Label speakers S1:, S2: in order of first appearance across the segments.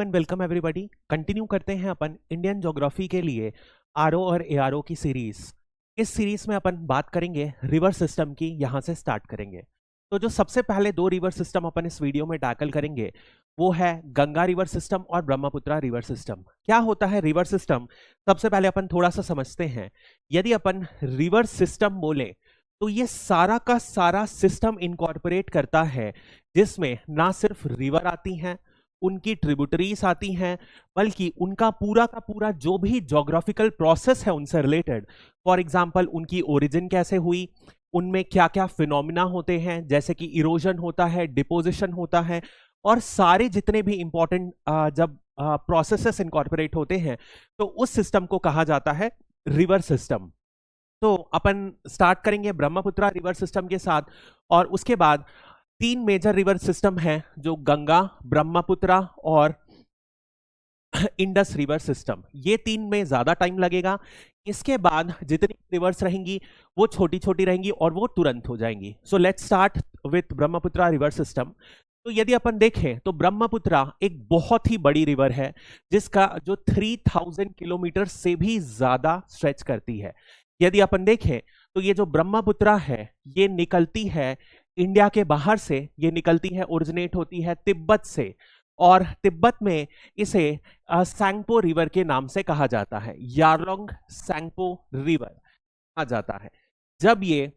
S1: And welcome everybody. Continue करते हैं अपन Indian geography के लिए आरओ और एआरओ की सीरीज। इस सीरीज में अपन बात करेंगे रिवर सिस्टम की, यहां से स्टार्ट करेंगे। तो जो सबसे पहले दो रिवर सिस्टम अपन इस वीडियो में टैकल करेंगे वो है गंगा रिवर सिस्टम और ब्रह्मपुत्रा रिवर सिस्टम। क्या होता है रिवर सिस्टम, सबसे पहले अपन थोड़ा सा समझते हैं। यदि अपन रिवर सिस्टम बोले तो ये सारा का सारा सिस्टम इनकॉर्पोरेट करता है जिसमें ना सिर्फ रिवर आती हैं, उनकी ट्रिब्यूटरीज आती हैं, बल्कि उनका पूरा का पूरा जो भी ज्योग्राफिकल प्रोसेस है उनसे रिलेटेड। फॉर एग्जांपल उनकी ओरिजिन कैसे हुई, उनमें क्या क्या फिनोमिना होते हैं, जैसे कि इरोजन होता है, डिपोजिशन होता है, और सारे जितने भी इंपॉर्टेंट जब प्रोसेसेस इनकॉर्पोरेट होते हैं तो उस सिस्टम को कहा जाता है रिवर सिस्टम। तो अपन स्टार्ट करेंगे ब्रह्मपुत्रा रिवर सिस्टम के साथ, और उसके बाद तीन मेजर रिवर सिस्टम हैं जो गंगा, ब्रह्मपुत्रा और इंडस रिवर सिस्टम। ये तीन में ज्यादा टाइम लगेगा। इसके बाद जितनी रिवर्स रहेंगी वो छोटी छोटी रहेंगी और वो तुरंत हो जाएंगी। So let's start with Brahmaputra river system. तो यदि अपन देखें तो ब्रह्मपुत्रा एक बहुत ही बड़ी रिवर है जिसका जो 3000 किलोमीटर से भी ज्यादा स्ट्रेच करती है। यदि अपन देखें तो ये जो ब्रह्मपुत्रा है ये निकलती है इंडिया के बाहर से, ये निकलती है, ओरिजिनेट होती है तिब्बत से, और तिब्बत में इसे सैंगपो रिवर के नाम से कहा जाता है, यारलोंग सैंगपो रिवर कहा जाता है। जब ये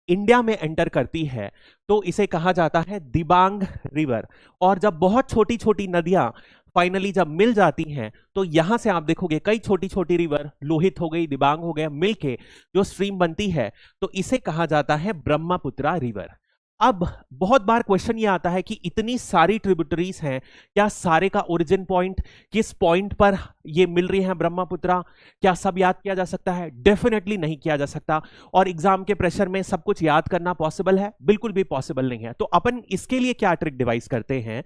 S1: इंडिया में एंटर करती है तो इसे कहा जाता है दिबांग रिवर, और जब बहुत छोटी छोटी नदियां फाइनली जब मिल जाती हैं तो यहां से आप देखोगे कई छोटी छोटी रिवर, लोहित हो गई, दिबांग हो गया, मिलके जो स्ट्रीम बनती है तो इसे कहा जाता है ब्रह्मपुत्रा रिवर। अब बहुत बार क्वेश्चन ये आता है कि इतनी सारी ट्रिब्यूटरीज हैं, क्या सारे का ओरिजिन पॉइंट किस पॉइंट पर ये मिल रही हैं ब्रह्मपुत्रा, क्या सब याद किया जा सकता है? डेफिनेटली नहीं किया जा सकता, और एग्जाम के प्रेशर में सब कुछ याद करना पॉसिबल है? बिल्कुल भी पॉसिबल नहीं है। तो अपन इसके लिए क्या ट्रिक डिवाइस करते हैं,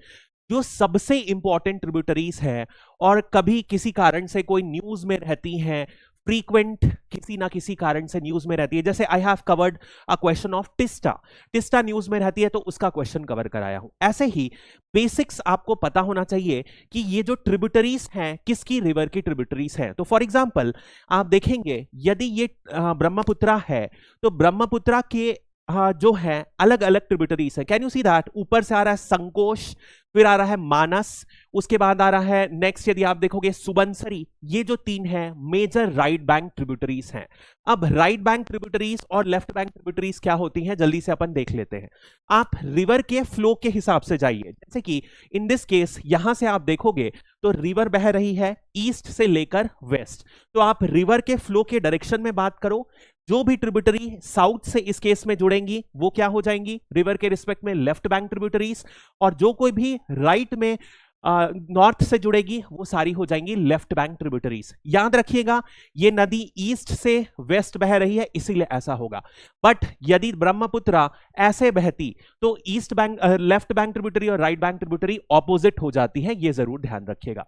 S1: जो सबसे इंपॉर्टेंट ट्रिब्यूटरीज है और कभी किसी कारण से कोई न्यूज में रहती हैं, फ्रीक्वेंट किसी ना किसी कारण से न्यूज में रहती है, जैसे I have covered a question of Teesta news में रहती है तो उसका क्वेश्चन कवर कराया हूं। ऐसे ही बेसिक्स आपको पता होना चाहिए कि ये जो ट्रिब्यूटरीज हैं किसकी रिवर की ट्रिब्यूटरीज हैं। तो फॉर एग्जांपल आप देखेंगे यदि ये ब्रह्मपुत्रा है तो ब्रह्मपुत्रा के जो है अलग अलग ट्रिब्यूटरीज है। Can you see that? ऊपर से आ रहा है संकोश, फिर आ रहा है मानस, उसके बाद आ रहा है नेक्स्ट यदि आप देखोगे सुबनसरी। ये जो तीन है मेजर राइट बैंक ट्रिब्यूटरीज हैं। अब राइट बैंक ट्रिब्यूटरीज और लेफ्ट बैंक ट्रिब्यूटरीज क्या होती हैं जल्दी से अपन देख लेते हैं। आप रिवर के फ्लो के हिसाब से जाइए, जैसे कि इन दिस केस यहां से आप देखोगे तो रिवर बह रही है ईस्ट से लेकर वेस्ट, तो आप रिवर के फ्लो के डायरेक्शन में बात करो, जो भी ट्रिब्यूटरी साउथ से इस केस में जुड़ेंगी वो क्या हो जाएंगी रिवर के रिस्पेक्ट में लेफ्ट बैंक ट्रिब्यूटरीज, और जो कोई भी राइट में नॉर्थ से जुड़ेगी वो सारी हो जाएंगी लेफ्ट बैंक ट्रिब्यूटरीज। याद रखिएगा ये नदी ईस्ट से वेस्ट बह रही है इसीलिए ऐसा होगा, बट यदि ब्रह्मपुत्रा ऐसे बहती तो east bank left bank tributary और राइट बैंक ट्रिब्यूटरी ऑपोजिट हो जाती है, ये जरूर ध्यान रखिएगा।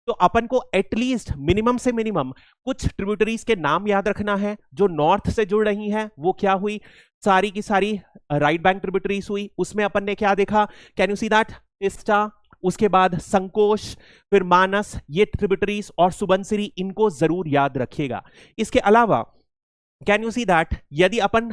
S1: तो अपन को एटलीस्ट मिनिमम से मिनिमम कुछ ट्रिब्यूटरीज के नाम याद रखना है। जो नॉर्थ से जुड़ रही हैं वो क्या हुई, सारी की सारी राइट बैंक ट्रिब्यूटरीज हुई। उसमें अपन ने क्या देखा, can you see that? Teesta, उसके बाद संकोश, फिर मानस, ये ट्रिब्यूटरीज, और सुबनसिरी, इनको जरूर याद रखिएगा। इसके अलावा कैन यू सी दैट यदि अपन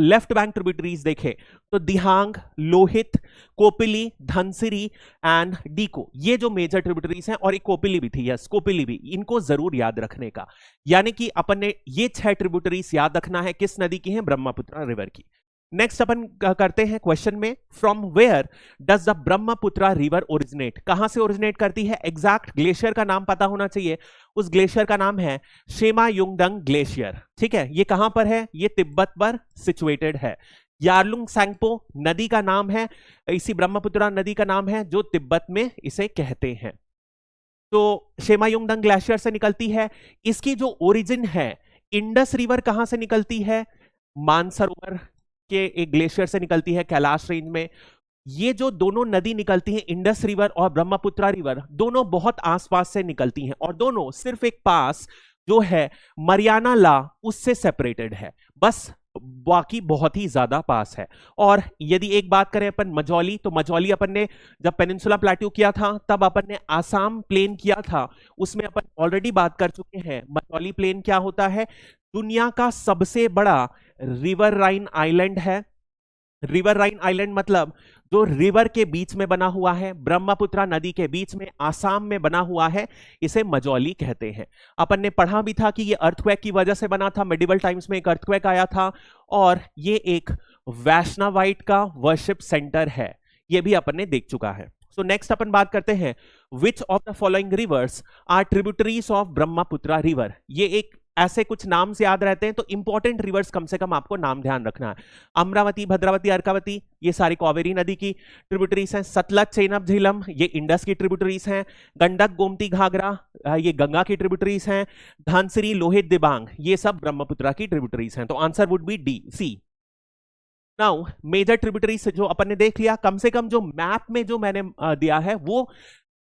S1: लेफ्ट बैंक ट्रिब्यूटरीज देखें तो दिहांग, लोहित, कोपिली, धनसिरी एंड डीको, ये जो मेजर ट्रिब्यूटरीज हैं, और एक कोपिली भी थी, यस कोपिली भी, इनको जरूर याद रखने का। यानी कि अपन ने ये 6 ट्रिब्यूटरीज याद रखना है, किस नदी की है? ब्रह्मपुत्रा रिवर की। नेक्स्ट अपन करते हैं क्वेश्चन में, from where does the Brahmaputra river originate? कहां से ओरिजिनेट करती है? एग्जैक्ट ग्लेशियर का नाम पता होना चाहिए। उस ग्लेशियर का नाम है शेमा-युंगडंग ग्लेशियर। ठीक है, ये कहां पर है? ये तिब्बत पर सिचुएटेड है। यारलुंग सैंगपो नदी का नाम है, इसी ब्रह्मपुत्रा नदी का नाम है जो तिब्बत में इसे कहते हैं। तो शेमा-युंगडंग ग्लेशियर से निकलती है। इसकी जो ओरिजिन है, इंडस रिवर कहां से निकलती है? मानसरोवर के एक ग्लेशियर से निकलती है कैलाश रेंज में। ये जो दोनों नदी निकलती हैं, इंडस रिवर और ब्रह्मपुत्रा रिवर, दोनों बहुत आसपास से निकलती हैं, और दोनों सिर्फ एक पास जो है मरियाना ला उससे सेपरेटेड है। बस बाकी बहुत ही ज्यादा पास है। और यदि एक बात करें अपन मजौली, तो मजौली अपन ने जब पेनिनसुला प्लेट्यू किया था तब अपन ने आसाम प्लेन किया था, उसमें अपन ऑलरेडी बात कर चुके हैं। मजौली प्लेन क्या होता है? दुनिया का सबसे बड़ा रिवर राइन आइलैंड है। रिवर राइन आइलैंड मतलब जो रिवर के बीच में बना हुआ है, ब्रह्मपुत्रा नदी के बीच में आसाम में बना हुआ है, इसे मजौली कहते हैं। अपन ने पढ़ा भी था कि ये अर्थक्वेक की वजह से बना था, मेडिवल टाइम्स में एक अर्थक्वेक आया था, और ये एक वैष्णवाइट का वर्शिप सेंटर है, ये भी अपन ने देख चुका है। सो नेक्स्ट अपन बात करते हैं, which of the following rivers are tributaries of Brahmaputra river. ये एक ऐसे कुछ नाम से याद रहते हैं, तो इंपॉर्टेंट रिवर्स कम से कम आपको नाम ध्यान रखना है। अमरावती, भद्रावती, अर्कावती, ये सारी कावेरी नदी की ट्रिब्यूटरीज हैं। सतलज, चेनाब, झेलम, ये इंडस की ट्रिब्यूटरीज हैं। गंडक, गोमती, घाघरा, ये गंगा की ट्रिब्यूटरीज हैं। धानसिरी, लोहित, दिबांग, ये सब ब्रह्मपुत्रा की ट्रिब्यूटरीज हैं। तो answer would be D, C. Now major tributaries जो अपन ने देख लिया, कम से कम जो मैप में जो मैंने दिया है वो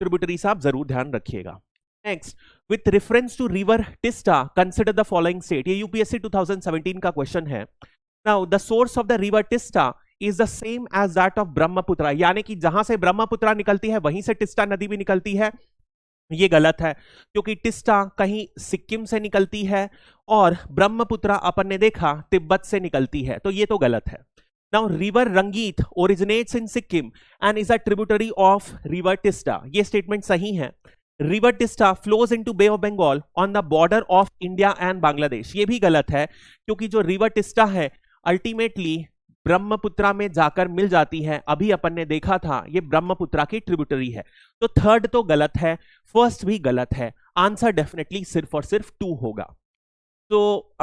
S1: ट्रिब्यूटरीज आप जरूर ध्यान रखिएगा। Next, with reference to river Teesta consider the following state. ये यूपीएससी 2017 का क्वेश्चन है। Now the source of the river Teesta is the same as that of Brahmaputra, यानी कि जहां से ब्रह्मपुत्रा निकलती है वहीं से टिस्टा नदी भी निकलती है। ये गलत है, क्योंकि टिस्टा कहीं सिक्किम से निकलती है और ब्रह्मपुत्रा अपन ने देखा तिब्बत से निकलती है, तो ये तो गलत है। Now river Rangeet originates in Sikkim and is a tributary of river Teesta, ये स्टेटमेंट सही है। River Teesta flows into Bay of Bengal on the border of India and Bangladesh, ये भी गलत है, क्योंकि जो रिवर टिस्टा है अल्टीमेटली ब्रह्मपुत्रा में जाकर मिल जाती है। अभी अपन ने देखा था ये ब्रह्मपुत्रा की ट्रिब्यूटरी है। तो थर्ड तो गलत है, फर्स्ट भी गलत है। आंसर डेफिनेटली सिर्फ और सिर्फ 2 होगा। तो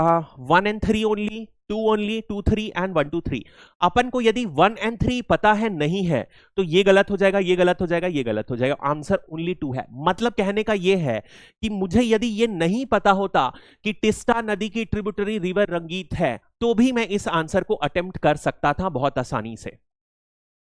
S1: 1 and 3 ओनली, 2 ओनली, 2 3 एंड 1 2 3। अपन को यदि 1 and 3 पता है नहीं है तो ये गलत हो जाएगा, ये गलत हो जाएगा, ये गलत हो जाएगा। आंसर ओनली 2 है। मतलब कहने का ये है कि मुझे यदि ये नहीं पता होता कि टिस्टा नदी की ट्रिब्यूटरी रिवर रंगीत है, तो भी मैं इस आंसर को अटेम्प्ट कर सकता था बहुत आसानी से।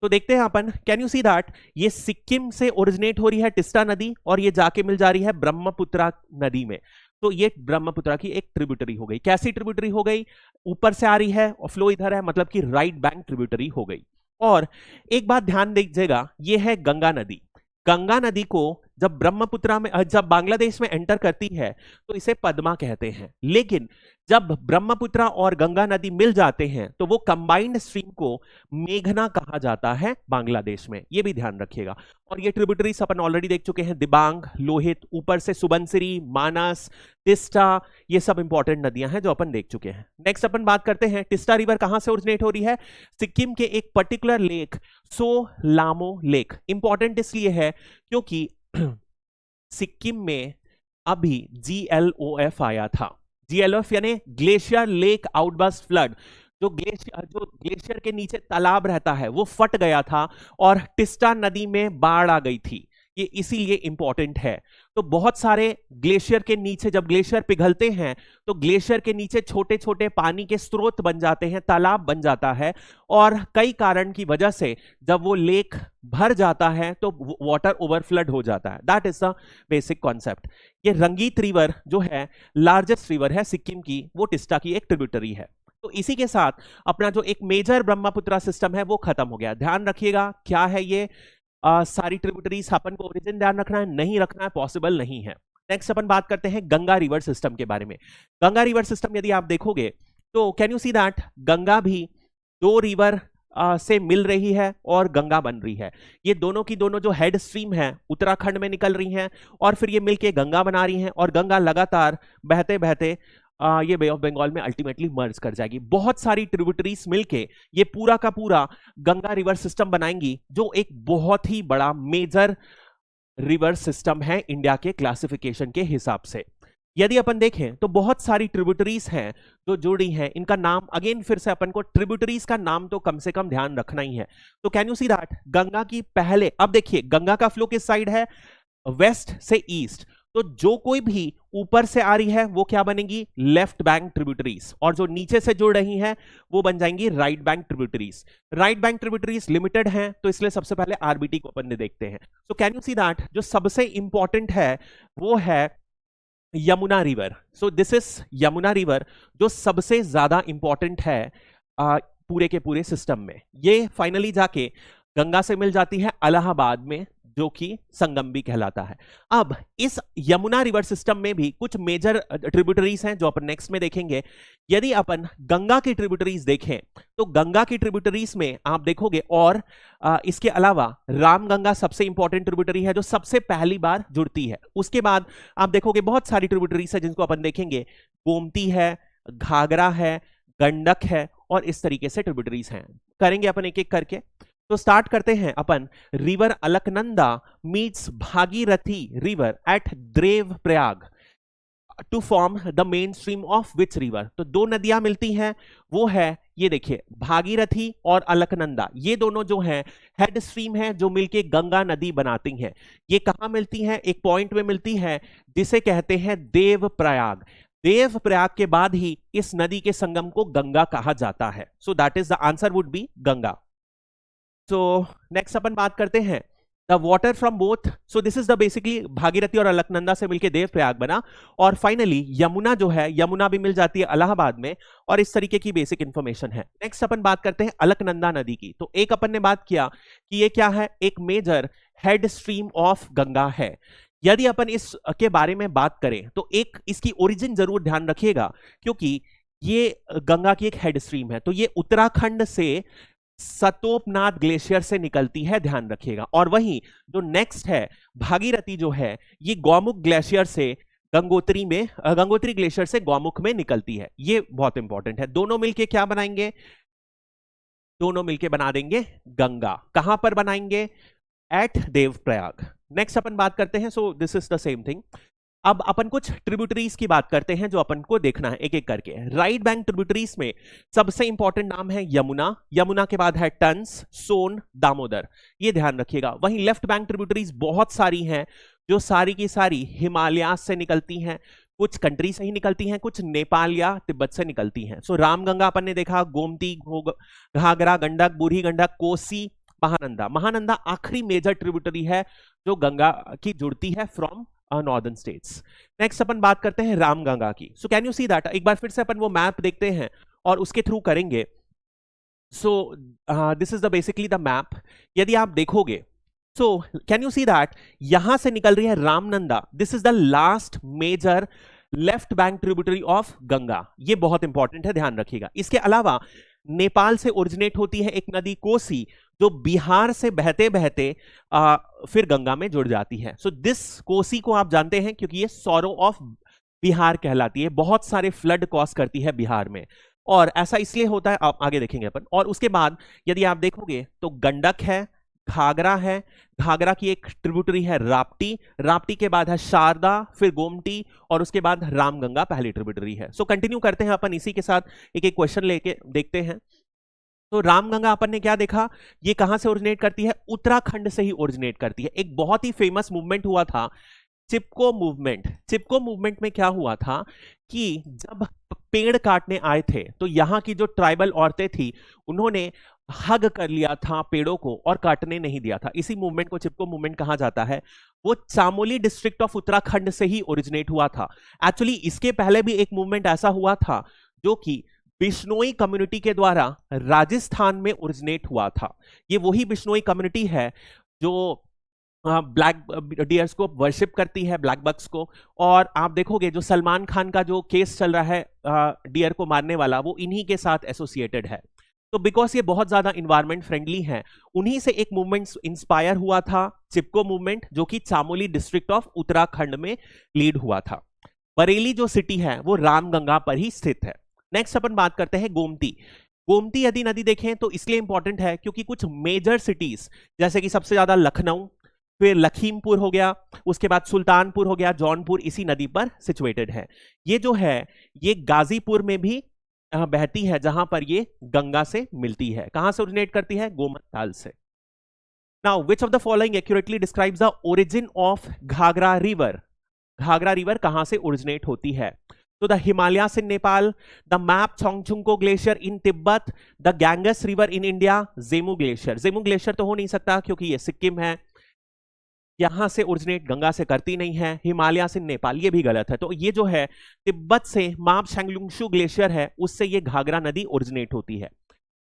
S1: तो देखते हैं अपन, कैन यू सी दैट ये सिक्किम से ओरिजिनेट हो रही है टिस्टा नदी और ये जाके मिल जा रही है ब्रह्मपुत्रा नदी में। तो ये ब्रह्मपुत्रा की एक ट्रिब्यूटरी हो गई। कैसी ट्रिब्यूटरी हो गई? ऊपर से आ रही है और फ्लो इधर है, मतलब कि राइट बैंक ट्रिब्यूटरी हो गई। और एक बात ध्यान दीजिएगा, ये है गंगा नदी। गंगा नदी को जब ब्रह्मपुत्रा में, जब बांग्लादेश में एंटर करती है तो इसे पद्मा कहते हैं, लेकिन जब ब्रह्मपुत्रा और गंगा नदी मिल जाते हैं तो वो कंबाइंड स्ट्रीम को मेघना कहा जाता है बांग्लादेश में, ये भी ध्यान रखिएगा। और ये ट्रिब्यूटरीज अपन ऑलरेडी देख चुके हैं, दिबांग, लोहित, ऊपर से सुबनसिरी, मानस, टिस्टा, ये सब इंपॉर्टेंट नदियां हैं जो अपन देख चुके हैं। नेक्स्ट अपन बात करते हैं, टिस्टा रिवर कहां से ओरिजिनेट हो रही है? सिक्किम के एक पर्टिकुलर लेक, सोलामो लेक। इंपॉर्टेंट इसलिए है क्योंकि सिक्किम में अभी GLOF आया था। GLOF यानी ग्लेशियर लेक आउटबर्स्ट फ्लड। जो ग्लेशियर के नीचे तालाब रहता है वो फट गया था और टिस्टा नदी में बाढ़ आ गई थी, ये इसीलिए इंपॉर्टेंट है। तो बहुत सारे ग्लेशियर के नीचे, जब ग्लेशियर पिघलते हैं तो ग्लेशियर के नीचे छोटे छोटे पानी के स्रोत बन जाते हैं, तालाब बन जाता है, और कई कारण की वजह से जब वो लेक भर जाता है तो वाटर ओवरफ्लड हो जाता है। That is the basic concept. ये रंगीत रिवर जो है लार्जेस्ट रिवर है सिक्किम की, वो टिस्टा की एक ट्रिब्यूटरी है। तो इसी के साथ अपना जो एक मेजर ब्रह्मपुत्रा सिस्टम है वो खत्म हो गया। ध्यान रखिएगा क्या है ये, सारी ट्रिब्यूटरीज अपन को ओरिजिन ध्यान रखना है, नहीं रखना है पॉसिबल नहीं है। नेक्स्ट अपन बात करते हैं गंगा रिवर सिस्टम के बारे में। गंगा रिवर सिस्टम यदि आप देखोगे तो can you see that Ganga भी 2 रिवर से मिल रही है और गंगा बन रही है। ये दोनों की दोनों जो हेड स्ट्रीम है उत्तराखंड में निकल रही हैं और फिर ये मिलके गंगा बना रही हैं, और गंगा लगातार बहते बहते ये बे ऑफ बंगाल में अल्टीमेटली मर्ज कर जाएगी। बहुत सारी ट्रिब्यूटरीज मिलके ये पूरा का पूरा गंगा रिवर सिस्टम बनाएंगी, जो एक बहुत ही बड़ा मेजर रिवर सिस्टम है इंडिया के क्लासिफिकेशन के हिसाब से। यदि अपन देखें तो बहुत सारी ट्रिब्यूटरीज हैं जो जुड़ी हैं, इनका नाम अगेन फिर से अपन को ट्रिब्यूटरीज का नाम तो कम से कम ध्यान रखना ही है। तो can you see that Ganga की पहले, अब देखिए गंगा का फ्लो किस साइड है? वेस्ट से ईस्ट। तो जो कोई भी ऊपर से आ रही है वो क्या बनेगी? लेफ्ट बैंक ट्रिब्यूटरीज, और जो नीचे से जुड़ रही हैं वो बन जाएंगी right bank tributaries. Right bank tributaries limited हैं तो इसलिए सबसे पहले आरबीटी को अपन ने देखते हैं। सो कैन यू सी दैट जो सबसे इंपॉर्टेंट है वो है Yamuna river. So this is Yamuna river, जो सबसे ज्यादा इंपॉर्टेंट है पूरे के पूरे सिस्टम में। ये फाइनली जाके गंगा से मिल जाती है इलाहाबाद में, जो कि संगम भी कहलाता है। अब इस यमुना रिवर सिस्टम में भी कुछ मेजर ट्रिब्यूटरीज हैं जो अपन नेक्स्ट में देखेंगे। यदि अपन गंगा की ट्रिब्यूटरीज देखें तो गंगा की ट्रिब्यूटरीज में आप देखोगे, और इसके अलावा रामगंगा सबसे इंपॉर्टेंट ट्रिब्यूटरी है जो सबसे पहली बार जुड़ती है। उसके बाद आप देखोगे बहुत सारी ट्रिब्यूटरीज है जिनको अपन देखेंगे, गोमती है, घाघरा है, गंडक है, और इस तरीके से ट्रिब्यूटरीज हैं। करेंगे अपन एक एक करके। तो स्टार्ट करते हैं अपन। River Alaknanda meets Bhagirathi river at Dev Prayag to form the main stream of which river. तो दो नदियां मिलती हैं, वो है ये देखिए भागीरथी और अलकनंदा। ये दोनों जो हैं हेड स्ट्रीम है जो मिलके गंगा नदी बनाती हैं। ये कहां मिलती हैं? एक पॉइंट में मिलती है जिसे कहते हैं देव प्रयाग। देव प्रयाग के बाद ही इस नदी के संगम को गंगा कहा जाता है। So that is the answer would B Ganga. तो नेक्स्ट अपन बात करते हैं the water from both. So this is the basically Bhagirathi और अलकनंदा से मिलकर देव प्रयाग बना, और फाइनली यमुना जो है, यमुना भी मिल जाती है इलाहाबाद में, और इस तरीके की बेसिक इंफॉर्मेशन है। नेक्स्ट अपन बात करते हैं अलकनंदा नदी की। तो एक अपन ने बात किया कि ये क्या है, एक major head stream of Ganga है। यदि अपन इस के बारे में बात करें तो एक इसकी ओरिजिन जरूर ध्यान रखिएगा, क्योंकि ये गंगा की एक हेड स्ट्रीम है। तो ये उत्तराखंड से सतोपनाथ ग्लेशियर से निकलती है, ध्यान रखिएगा। और वहीं जो नेक्स्ट है भागीरथी जो है, ये गौमुख ग्लेशियर से गंगोत्री में, गंगोत्री ग्लेशियर से गौमुख में निकलती है। ये बहुत इंपॉर्टेंट है। दोनों मिलके क्या बनाएंगे? दोनों मिलके बना देंगे गंगा। कहां पर बनाएंगे? एट देवप्रयाग। नेक्स्ट अपन बात करते हैं। सो this is the same thing. अब अपन कुछ ट्रिब्यूटरीज की बात करते हैं जो अपन को देखना है एक एक करके। राइट बैंक ट्रिब्यूटरीज में सबसे इंपॉर्टेंट नाम है यमुना। यमुना के बाद है टंस, सोन, दामोदर, ये ध्यान रखिएगा। वहीं लेफ्ट बैंक ट्रिब्यूटरीज बहुत सारी हैं जो सारी की सारी हिमालय से निकलती हैं, कुछ कंट्री से ही निकलती हैं, कुछ नेपाल या तिब्बत से निकलती हैं। सो रामगंगा अपन ने देखा, गोमती, घाघरा, गंडक, बूढ़ी गंडक, कोसी, महानंदा। महानंदा आखिरी मेजर ट्रिब्यूटरी है जो गंगा की जुड़ती है फ्रॉम नॉर्दर्न स्टेट्स। नेक्स्ट अपन बात करते हैं रामगंगा की। सो कैन यू सी दैट? एक बार फिर से अपन वो मैप देखते हैं और उसके थ्रू करेंगे। So this is the basically the map. यदि आप देखोगे, so can you see that यहां से निकल रही है Ramnanda. This is the last major left bank tributary of Ganga. ये बहुत इंपॉर्टेंट है, ध्यान रखिएगा। इसके अलावा नेपाल से ओरिजिनेट होती है एक नदी कोसी, जो बिहार से बहते बहते फिर गंगा में जुड़ जाती है। सो दिस कोसी को आप जानते हैं क्योंकि ये सौरो ऑफ बिहार कहलाती है। बहुत सारे फ्लड कॉज करती है बिहार में, और ऐसा इसलिए होता है, आप आगे देखेंगे अपन। और उसके बाद यदि आप देखोगे तो गंडक है, घाघरा है, घाघरा की एक ट्रिब्यूटरी है राप्ती, राप्ती के बाद है शारदा, फिर गोमती, और उसके बाद रामगंगा पहली ट्रिब्यूटरी है। सो कंटिन्यू करते हैं अपन इसी के साथ, एक एक क्वेश्चन लेके देखते हैं। तो रामगंगा अपन ने क्या देखा, ये कहां से ओरिजिनेट करती है? उत्तराखंड से ही ओरिजिनेट करती है। एक बहुत ही फेमस मूवमेंट हुआ था, चिपको मूवमेंट। चिपको मूवमेंट में क्या हुआ था कि जब पेड़ काटने आए थे तो यहां की जो ट्राइबल औरतें थी उन्होंने हग कर लिया था पेड़ों को और काटने नहीं दिया था। इसी मूवमेंट को चिपको मूवमेंट कहा जाता है। वो चामोली डिस्ट्रिक्ट ऑफ उत्तराखंड से ही ओरिजिनेट हुआ था। एक्चुअली इसके पहले भी एक मूवमेंट ऐसा हुआ था जो कि बिश्नोई कम्युनिटी के द्वारा राजस्थान में ओरिजिनेट हुआ था। ये वही बिश्नोई कम्युनिटी है जो ब्लैक डियर्स को वर्शिप करती है, ब्लैक बक्स को। और आप देखोगे जो सलमान खान का जो केस चल रहा है डियर को मारने वाला, वो इन्हीं के साथ एसोसिएटेड है। तो बिकॉज ये बहुत ज्यादा इन्वायरमेंट फ्रेंडली है, उन्हीं से एक मूवमेंट इंस्पायर हुआ था, चिपको मूवमेंट, जो कि चामोली डिस्ट्रिक्ट ऑफ उत्तराखंड में लीड हुआ था। बरेली जो सिटी है वो रामगंगा पर ही स्थित है। नेक्स्ट अपन बात करते हैं गोमती। गोमती यदि नदी देखें तो इसलिए इंपॉर्टेंट है क्योंकि कुछ मेजर सिटीज जैसे कि सबसे ज्यादा लखनऊ, फिर लखीमपुर हो गया, उसके बाद सुल्तानपुर हो गया, जौनपुर इसी नदी पर सिचुएटेड है। ये जो है ये गाजीपुर में भी बहती है, जहां पर ये गंगा से मिलती है। कहां से ओरिजिनेट करती है? गोमत ताल से। Now which of the following accurately describes the origin of Ghaghara river? Ghaghra river कहां से ओरिजिनेट होती है? तो the Himalayas in Nepal, the Mapchachungo glacier in Tibet, the Ganges river in India, Zemu glacier. Zemu glacier तो हो नहीं सकता क्योंकि ये सिक्किम है। यहां से ओरिजिनेट गंगा से करती नहीं है, हिमालय से नेपाल, ये भी गलत है। तो ये जो है तिब्बत से माप शेंगलुंगशु ग्लेशियर है, उससे ये घाघरा नदी ओरिजिनेट होती है।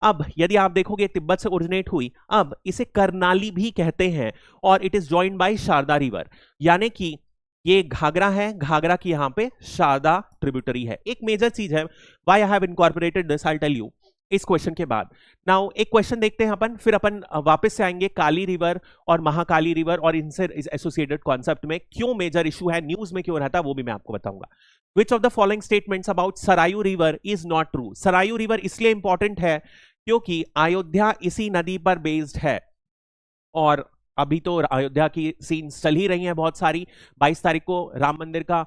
S1: अब यदि आप देखोगे तिब्बत से ओरिजिनेट हुई, अब इसे करनाली भी कहते हैं और it is joined by Sharda river, यानी कि ये घाघरा है, घाघरा की यहां पे शारदा ट्रिब्यूटरी है। एक मेजर चीज है, why I have incorporated this, I will tell you इस क्वेश्चन के बाद। नाउ एक क्वेश्चन देखते हैं अपन, फिर अपन वापस से आएंगे काली रिवर और महाकाली रिवर और इनसे एसोसिएटेड कॉन्सेप्ट में क्यों मेजर इशू है, न्यूज में क्यों रहता है, वो भी मैं आपको बताऊंगा। विच of the following statements about Sarayu river is not true? Sarayu river इसलिए इंपॉर्टेंट है क्योंकि अयोध्या इसी नदी पर बेस्ड है और अभी तो अयोध्या की सीन्स चल ही रही हैं बहुत सारी। 22 तारीख को राम मंदिर का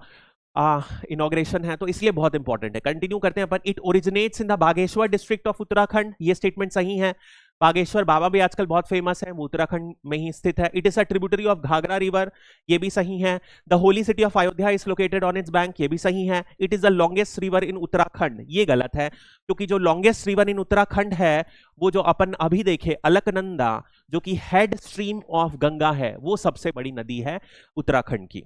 S1: इनॉग्रेशन है, तो इसलिए बहुत इंपॉर्टेंट है। कंटिन्यू करते हैं अपन। It originates in the Bageshwar district of Uttarakhand, ये स्टेटमेंट सही है। बागेश्वर बाबा भी आजकल बहुत फेमस है, वो उत्तराखंड में ही स्थित है। It is a tributary of Ghaghara river, ये भी सही है। The holy city of Ayodhya is located on its bank, ये भी सही है। It is the longest river in Uttarakhand, ये गलत है, क्योंकि जो लॉन्गेस्ट रिवर इन उत्तराखंड है वो जो अपन अभी देखे अलकनंदा, जो कि हेड स्ट्रीम ऑफ गंगा है, वो सबसे बड़ी नदी है उत्तराखंड की।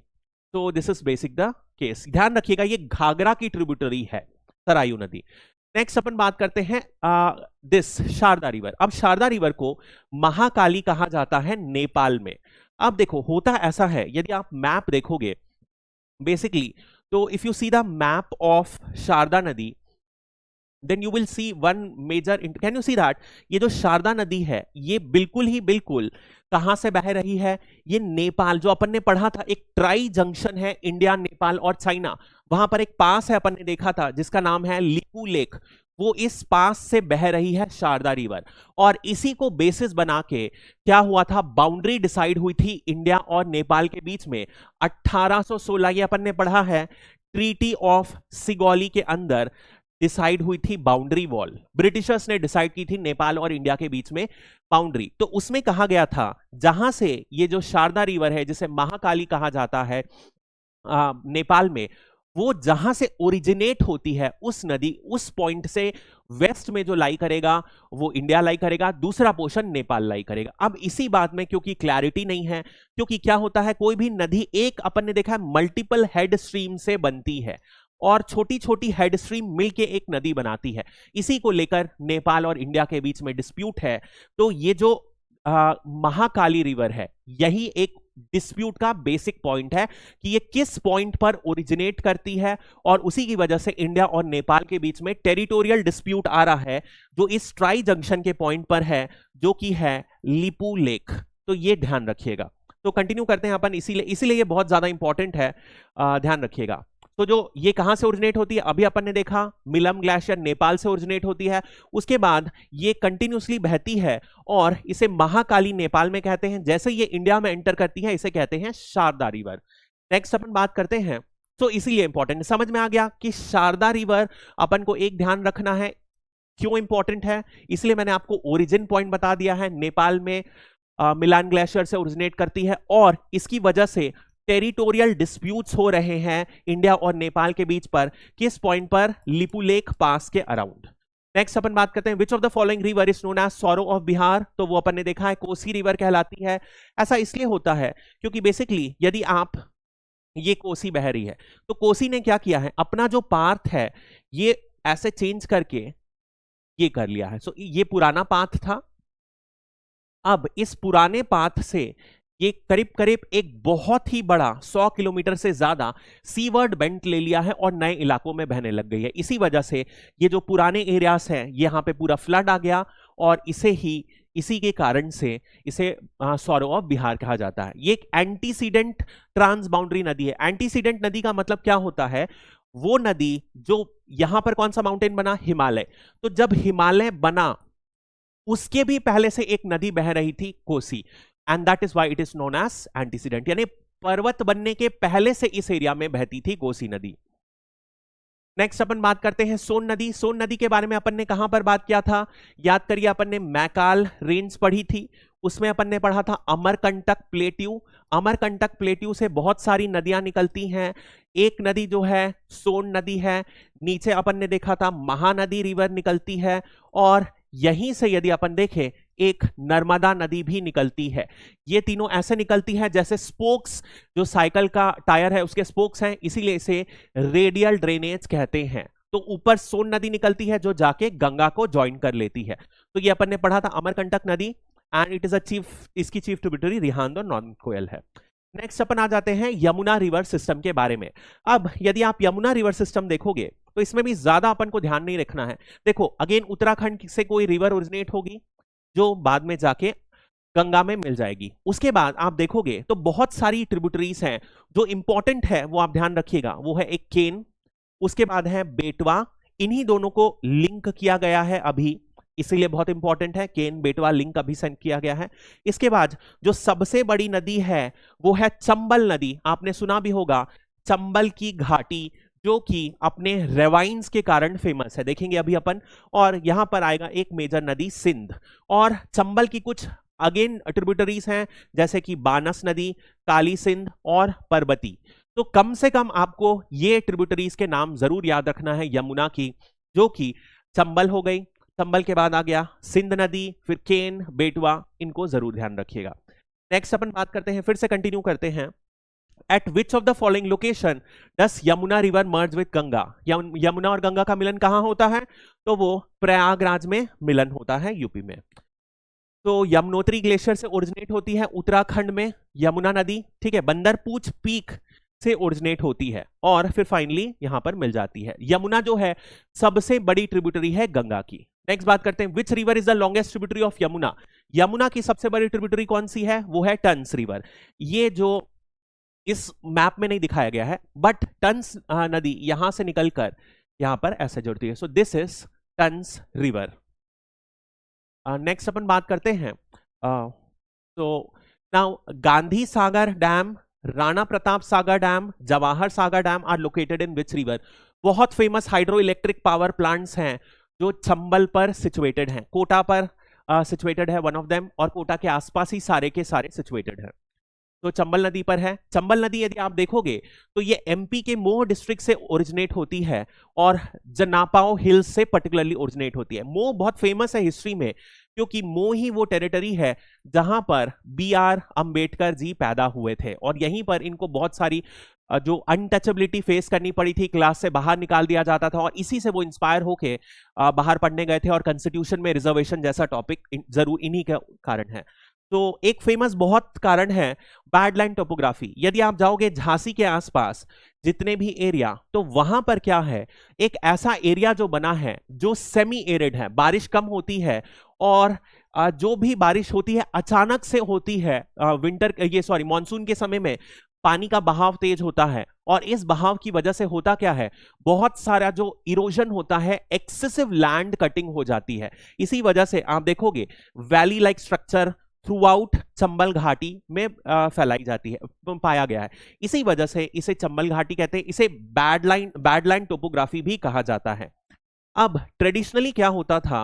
S1: तो this is basic the case, ध्यान रखिएगा ये घाघरा की ट्रिब्यूटरी है सरायू नदी। नेक्स्ट अपन बात करते हैं दिस शारदा रिवर। अब शारदा रिवर को महाकाली कहा जाता है नेपाल में। अब देखो होता ऐसा है, यदि आप मैप देखोगे बेसिकली, तो if you see the map of Sharda नदी, then you will see one major, can you see that ये जो शारदा नदी है ये बिल्कुल कहां से बह रही है? ये नेपाल, जो अपन ने पढ़ा था एक ट्राई जंक्शन है इंडिया, नेपाल और चाइना, वहां पर एक पास है अपन ने देखा था जिसका नाम है लिपू लेक, वो इस पास से बह रही है शारदा रिवर। और इसी को बेसिस बना के क्या हुआ था, बाउंड्री डिसाइड हुई थी इंडिया और नेपाल के बीच में 1816, ये अपन ने पढ़ा है, ट्रीटी ऑफ सिगौली के अंदर डिसाइड हुई थी बाउंड्री वॉल। ब्रिटिशर्स ने डिसाइड की थी नेपाल और इंडिया के बीच में बाउंड्री। तो उसमें कहा गया था जहां से ये जो शारदा रिवर है जिसे महाकाली कहा जाता है नेपाल में, वो जहां से ओरिजिनेट होती है उस नदी, उस पॉइंट से वेस्ट में जो लाई करेगा वो इंडिया लाई करेगा, दूसरा पोर्शन नेपाल लाई करेगा। अब इसी बात में क्योंकि क्लैरिटी नहीं है, क्योंकि क्या होता है कोई भी नदी एक अपन ने देखा है मल्टीपल हेड स्ट्रीम से बनती है और छोटी छोटी हेड स्ट्रीम मिलके एक नदी बनाती है, इसी को लेकर नेपाल और इंडिया के बीच में डिस्प्यूट है। तो ये जो महाकाली रिवर है यही एक डिस्प्यूट का बेसिक पॉइंट है कि ये किस पॉइंट पर ओरिजिनेट करती है, और उसी की वजह से इंडिया और नेपाल के बीच में टेरिटोरियल डिस्प्यूट आ रहा है जो इस ट्राई जंक्शन के पॉइंट पर है, जो कि है लिपू लेक। तो ये ध्यान रखिएगा। तो कंटिन्यू करते हैं अपन, इसीलिए ये बहुत ज्यादा इंपॉर्टेंट है, ध्यान रखिएगा। तो जो ये कहां से ओरिजिनेट होती है, अभी अपन ने देखा मिलम ग्लेशियर नेपाल से ओरिजिनेट होती है, उसके बाद ये कंटिन्यूसली बहती है और इसे महाकाली नेपाल में कहते हैं। जैसे ये इंडिया में एंटर करती है इसे कहते हैं शारदा रिवर। नेक्स्ट अपन बात करते हैं, तो इसीलिए इंपॉर्टेंट, समझ में आ गया कि शारदा रिवर अपन को एक ध्यान रखना है क्यों इंपॉर्टेंट है, इसलिए मैंने आपको ओरिजिन पॉइंट बता दिया है, नेपाल में मिलान ग्लेशियर से ओरिजिनेट करती है और इसकी वजह से टेरिटोरियल डिस्प्यूट्स हो रहे हैं इंडिया और नेपाल के बीच पर, किस पॉइंट पर, लिपू लेक पास के अराउंड। नेक्स्ट अपन बात करते हैं which of the following river is known as sorrow of Bihar, तो वो अपन ने देखा है कोसी रिवर कहलाती है। ऐसा इसलिए होता है क्योंकि बेसिकली यदि आप, ये कोसी बह रही है तो कोसी ने क्या किया है, अपना जो पाथ है ये ऐसे चेंज करके ये कर लिया है। सो ये पुराना पाथ था, अब इस पुराने पाथ से ये करीब करीब एक बहुत ही बड़ा 100 किलोमीटर से ज्यादा सीवर्ड बेंट ले लिया है और नए इलाकों में बहने लग गई है। इसी वजह से ये जो पुराने एरियाज हैं यहां पे पूरा फ्लड आ गया और इसी के कारण से इसे सॉरो ऑफ बिहार कहा जाता है। ये एक एंटीसीडेंट ट्रांस बाउंड्री नदी है। एंटीसीडेंट नदी का मतलब क्या होता है, वो नदी जो यहां पर कौन सा माउंटेन बना, हिमालय, तो जब हिमालय बना उसके भी पहले से एक नदी बह रही थी Kosi, and that is why it is known as antecedent, यानी पर्वत बनने के पहले से इस एरिया में बहती थी कोसी नदी। नेक्स्ट अपन बात करते हैं सोन नदी। सोन नदी के बारे में अपन ने कहां पर बात किया था, याद करिए, अपन ने मैकाल रेंज पढ़ी थी, उसमें अपन ने पढ़ा था अमरकंटक प्लेट्यू। अमरकंटक प्लेट्यू से बहुत सारी नदियां निकलती हैं, एक नदी जो है सोन नदी है, नीचे अपन ने देखा था महानदी रिवर निकलती है, और यहीं से यदि अपन देखें एक नर्मदा नदी भी निकलती है। ये तीनों ऐसे निकलती है जैसे स्पोक्स, जो साइकिल का टायर है उसके स्पोक्स हैं, इसीलिए इसे रेडियल ड्रेनेज कहते हैं। तो ऊपर सोन नदी निकलती है जो जाके गंगा को ज्वाइन कर लेती है। तो ये अपन ने पढ़ा था अमरकंटक नदी, एंड इट इज इसकी चीफ ट्रिब्यूटरी रिहांद और नॉर्दर्न कोयल है। नेक्स्ट अपन आ जाते हैं यमुना रिवर सिस्टम के बारे में। अब यदि आप यमुना रिवर सिस्टम देखोगे तो इसमें भी ज्यादा अपन को ध्यान नहीं रखना है। देखो अगेन उत्तराखंड से कोई रिवर ओरिजिनेट होगी जो बाद में जाके गंगा में मिल जाएगी। उसके बाद आप देखोगे तो बहुत सारी ट्रिब्यूटरीज हैं। जो इंपॉर्टेंट है वो आप ध्यान रखिएगा, वो है एक केन, उसके बाद है बेटवा। इन्हीं दोनों को लिंक किया गया है अभी, इसीलिए बहुत इंपॉर्टेंट है। केन बेटवा लिंक अभी सेंड किया गया है। इसके बाद जो सबसे बड़ी नदी है वो है चंबल नदी। आपने सुना भी होगा चंबल की घाटी, जो कि अपने रेवाइंस के कारण फेमस है, देखेंगे अभी अपन। और यहां पर आएगा एक मेजर नदी सिंध, और चंबल की कुछ अगेन ट्रिब्यूटरीज हैं जैसे कि बानस नदी, काली सिंध और परबती। तो कम से कम आपको ये ट्रिब्यूटरीज के नाम जरूर याद रखना है यमुना की, जो कि चंबल हो गई, चंबल के बाद आ गया सिंध नदी, फिर केन बेटवा, इनको जरूर ध्यान रखिएगा। नेक्स्ट अपन बात करते हैं, फिर से कंटिन्यू करते हैं। Eight which of the following location does Yamuna river merge with Ganga? Yamuna और गंगा का मिलन कहां होता है? तो वो प्रयागराज में मिलन होता है, यूपी में। तो यमुनोत्री ग्लेशियर से ओरिजिनेट होती है उत्तराखंड में यमुना नदी, ठीक है। बंदरपूछ पीक से ओरिजिनेट होती है और फिर फाइनली यहां पर मिल जाती है। यमुना जो है सबसे बड़ी ट्रिब्यूटरी है गंगा की। नेक्स्ट बात करते हैं, which river is the longest tributary of Yamuna? Yamuna की सबसे बड़ी ट्रिब्यूटरी कौन सी है? वो है टंस रिवर। ये जो इस मैप में नहीं दिखाया गया है, बट टंस नदी यहां से निकलकर यहां पर ऐसे जुड़ती है। So this is Tons river. Next अपन बात करते हैं, तो now Gandhi Sagar dam, Rana Pratap Sagar dam, Jawahar Sagar dam are located in which river? बहुत famous hydro electric power plants हैं जो चंबल पर सिचुएटेड हैं। कोटा पर सिचुएटेड है वन ऑफ देम, और कोटा के आसपास ही सारे के सारे सिचुएटेड हैं। तो चंबल नदी पर है। चंबल नदी यदि आप देखोगे तो ये एमपी के मोह डिस्ट्रिक्ट से ओरिजिनेट होती है और जनापाओ हिल्स से पर्टिकुलरली ओरिजिनेट होती है। मोह बहुत फेमस है हिस्ट्री में, क्योंकि मोह ही वो टेरिटरी है जहां पर BR अंबेडकर जी पैदा हुए थे, और यहीं पर इनको बहुत सारी जो अनटचेबिलिटी फेस करनी पड़ी थी, क्लास से बाहर निकाल दिया जाता था, और इसी से वो इंस्पायर होके बाहर पढ़ने गए थे, और कॉन्स्टिट्यूशन में रिजर्वेशन जैसा टॉपिक जरूर इन्हीं का कारण है। तो एक फेमस बहुत कारण है बैडलैंड टोपोग्राफी। यदि आप जाओगे झांसी के आसपास जितने भी एरिया, तो वहां पर क्या है, एक ऐसा एरिया जो बना है जो सेमी एरिड है, बारिश कम होती है, और जो भी बारिश होती है अचानक से होती है। मॉनसून के समय में पानी का बहाव तेज होता है, और इस बहाव की वजह से होता क्या है, बहुत सारा जो इरोजन होता है, एक्सेसिव लैंड कटिंग हो जाती है। इसी वजह से आप देखोगे valley like structure through out Chambal घाटी में फैलाई जाती है, पाया गया है। इसी वजह से इसे चंबल घाटी कहते हैं। इसे बैडलैंड टोपोग्राफी भी कहा जाता है। अब ट्रेडिशनली क्या होता था,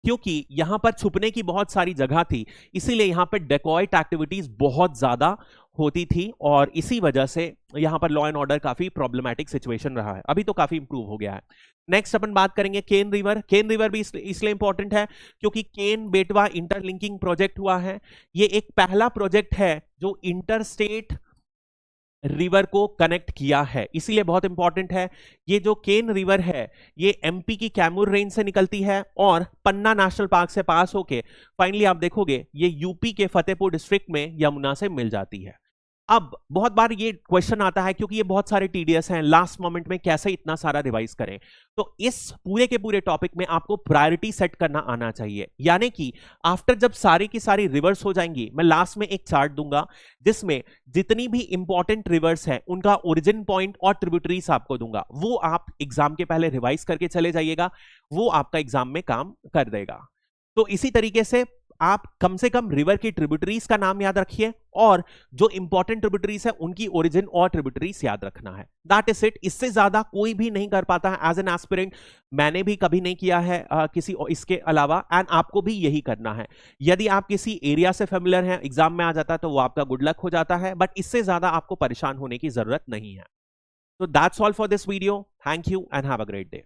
S1: क्योंकि यहां पर छुपने की बहुत सारी जगह थी, इसीलिए यहां पर डेकॉइट एक्टिविटीज बहुत ज्यादा होती थी, और इसी वजह से यहां पर लॉ एंड ऑर्डर काफी प्रॉब्लमैटिक सिचुएशन रहा है। अभी तो काफी इंप्रूव हो गया है। नेक्स्ट अपन बात करेंगे केन रिवर। केन रिवर भी इसलिए इंपॉर्टेंट है क्योंकि केन बेटवा इंटरलिंकिंग प्रोजेक्ट हुआ है। ये एक पहला प्रोजेक्ट है जो इंटरस्टेट रिवर को कनेक्ट किया है, इसीलिए बहुत इंपॉर्टेंट है। ये जो केन रिवर है ये एमपी की कैमूर रेंज से निकलती है और पन्ना नेशनल पार्क से पास होके फाइनली आप देखोगे ये यूपी के फतेहपुर डिस्ट्रिक्ट में यमुना से मिल जाती है। अब बहुत बार ये क्वेश्चन आता है, क्योंकि ये बहुत सारे टीडीएस हैं, लास्ट मोमेंट में कैसे इतना सारा रिवाइज करें। तो इस पूरे के पूरे टॉपिक में आपको प्रायोरिटी सेट करना आना चाहिए, यानी कि आफ्टर जब सारी की सारी रिवर्स हो जाएंगी, मैं लास्ट में एक चार्ट दूंगा जिसमें जितनी भी इंपॉर्टेंट रिवर्स हैं उनका ओरिजिन पॉइंट और ट्रिब्यूटरीज आपको दूंगा। वो आप एग्जाम के पहले रिवाइज करके चले जाइएगा, वो आपका एग्जाम में काम कर देगा। तो इसी तरीके से आप कम से कम रिवर की ट्रिब्यूटरीज का नाम याद रखिए, और जो इंपॉर्टेंट ट्रिब्यूटरीज है उनकी ओरिजिन और ट्रिब्यूटरीज याद रखना है। That is it. इससे ज्यादा कोई भी नहीं कर पाता है एज एन एस्पिरेंट। मैंने भी कभी नहीं किया है किसी इसके अलावा, एंड आपको भी यही करना है। यदि आप किसी एरिया से फेमिलियर हैं, एग्जाम में आ जाता है तो वो आपका गुड लक हो जाता है, बट इससे ज्यादा आपको परेशान होने की जरूरत नहीं है। So that's all for this video. Thank you and have a great day.